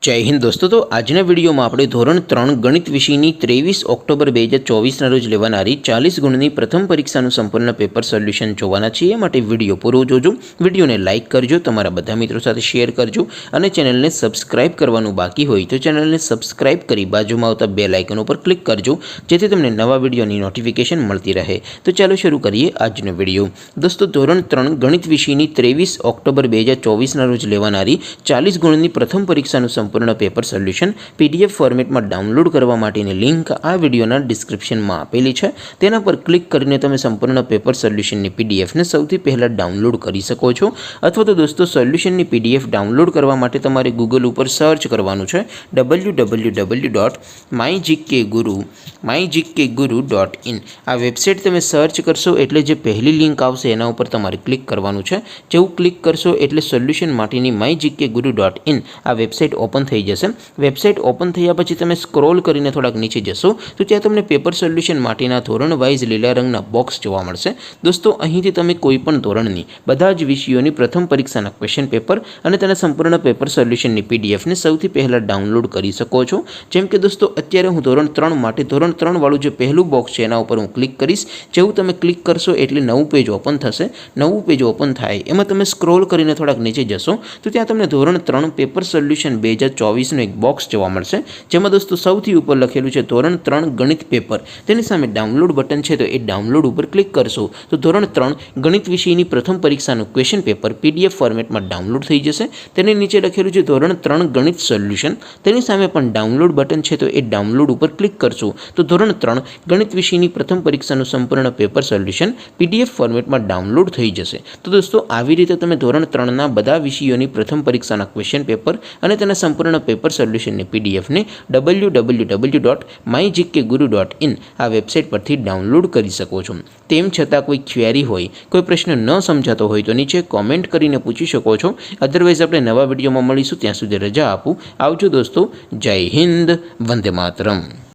जय हिंद दोस्तों। तो आजना विडियो में આપણે ધોરણ 3 ગણિત વિષયની 23 ઓક્ટોબર 2024 રોજ લેવાનારી 40 ગુણની પ્રથમ પરીક્ષાનું સંપૂર્ણ પેપર સોલ્યુશન જોવાના છીએ। માટે વિડિયો પૂરો જોજો, વિડિયોને લાઈક કરજો, તમારા બધા મિત્રો સાથે શેર કરજો અને ચેનલને સબસ્ક્રાઇબ કરવાનું બાકી હોય તો ચેનલને સબસ્ક્રાઇબ કરી બાજુમાં આવતા બેલ આઇકન ઉપર ક્લિક કરજો જેથી તમને નવા વિડિયોની નોટિફિકેશન મળતી રહે। તો ચાલો શરૂ કરીએ આજનો વિડિયો। દોસ્તો ધોરણ 3 ગણિત વિષયની 23 ઓક્ટોબર 2024 રોજ લેવાનારી 40 ગુણની પ્રથમ પરીક્ષાનું संपूर्ण पेपर सोल्यूशन पीडीएफ फॉर्मेट में डाउनलॉड करवा माटेनी लिंक आ विडियोना डिस्क्रिप्शन में आपेली है। तेना पर क्लिक करीने तमे संपूर्ण पेपर सोल्यूशन नी पीडीएफ ने सौथी पहला डाउनलॉड करी सको छो। अथवा तो दोस्तों सोल्यूशन नी पीडीएफ डाउनलॉड करवा माटे तमारे गूगल पर सर्च करवानुं छे www.mygkguru.in। आ वेबसाइट तमे सर्च करशो एटले जे पहली लिंक आवशे एना उपर तमारे क्लिक करवानुं छे। जेवुं क्लिक करशो एटले सोल्यूशन माटेनी mygkguru.in आ वेबसाइट ओपन थई जशे। वेबसाइट ओपन थया पछी तमे स्क्रॉल करीने थोड़ाक नीचे जशो तो त्यां तमने पेपर सोल्यूशन माटेना धोरण वाइज लीला रंगना बॉक्स जोवा मळशे। दोस्तों અહીંથી તમે કોઈપણ ધોરણની બધા જ વિષયોની પ્રથમ પરીક્ષાના ક્વેશ્ચન પેપર અને તેના સંપૂર્ણ પેપર સોલ્યુશનની પીડીએફ ને સૌથી પહેલા ડાઉનલોડ કરી શકો છો। જેમ કે દોસ્તો અત્યારે હું ધોરણ 3 માટે ધોરણ 3 વાળું જે પહેલું બોક્સ છે એના ઉપર હું ક્લિક કરીશ। જેવું તમે ક્લિક કરશો એટલે નવું પેજ ઓપન થશે। નવું પેજ ઓપન થાય એમાં તમે સ્ક્રોલ કરીને થોડાક નીચે જશો તો ત્યાં તમને ધોરણ 3 પેપર સોલ્યુશન 2024 નો एक बॉक्स जोवा मळशे। जेमां दोस्तों सौथी उपर लखेलुं छे धोरण 3 गणित पेपर, तेनी सामे डाउनलॉड बटन छे तो ए डाउनलॉड उपर क्लिक करशो तो धोरण 3 गणित विषयनी प्रथम परीक्षानुं क्वेश्चन पेपर पीडीएफ फॉर्मेट में डाउनलॉड थई जशे। तेनी नीचे लखेलुं छे धोरण 3 गणित सोल्यूशन, तेनी सामे पण डाउनलॉड बटन छे तो ए डाउनलॉड उपर क्लिक करशो तो धोरण 3 गणित विषयनी प्रथम परीक्षानुं संपूर्ण पेपर सोल्यूशन पीडीएफ फॉर्मेट में डाउनलॉड थई जशे। तो दोस्तों आवी रीते तमे धोरण 3 ना बधा विषयोनी प्रथम परीक्षाना क्वेश्चन पेपर अने तेना संपूर्ण पेपर सोल्यूशन ने पीडीएफ ने www.mygkguru.in आ वेबसाइट पर थी डाउनलॉड करी सको छो। तेम छतां कोई क्वेरी होय, कोई प्रश्न न समजातो होय तो नीचे कॉमेंट करीने पूछी शको छो। अदरवाइज आपणे नवा विडियोमां मळीशुं, त्यां सुधी रजा आपो। आवजो दोस्तों। जय हिंद, वंदे मातरम।